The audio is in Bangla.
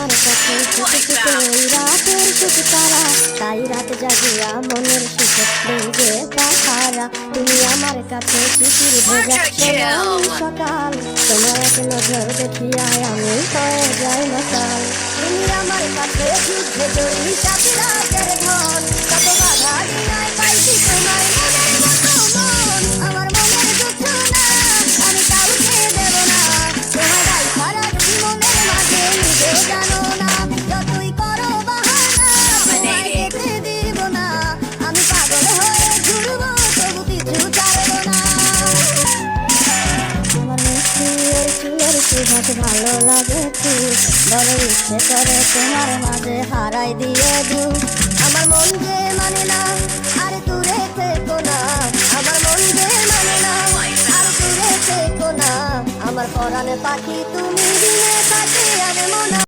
আমার কাছে ফুটে ওই রাতের সুখ তারা, তাই রাত জাগিয়া মনের সুখে দেই যে পাহারা। তুমি আমার কাছে চিঠির ভেজা সোনালি সকাল, তোমার এক নজর দেখিয়া আমি হয়ে যাই মাতাল। তুমি আমার কাছে যুদ্ধে জয়ী সাথী রাতের ধন, কত বাধা দিনায় পাইছি তোমার মনের মতো মন। আমার মনের যুদ্ধ না আমি কাউকে দেব না, তোমার গাই সারা জীবনের মাঝে নিজেও জানো না। যতই করো বাহানা তোমায় যেতে দিব না, আমি পাগল হয়ে ঘুরবো তবু কিছু ছাড়বো না। আমার মিষ্টির চুলের সুবাস ভালো লাগে খুব, বড় ইচ্ছে করে তোমার মাঝে হারাই দিয়ে দুঃখ। আমার মন যে মানে না আর দূরে থেকো না, আমার মন যে মানে না আর দূরে থেকো না। আমার পরাণে পাখি তুমি দিনে থাকে আর মন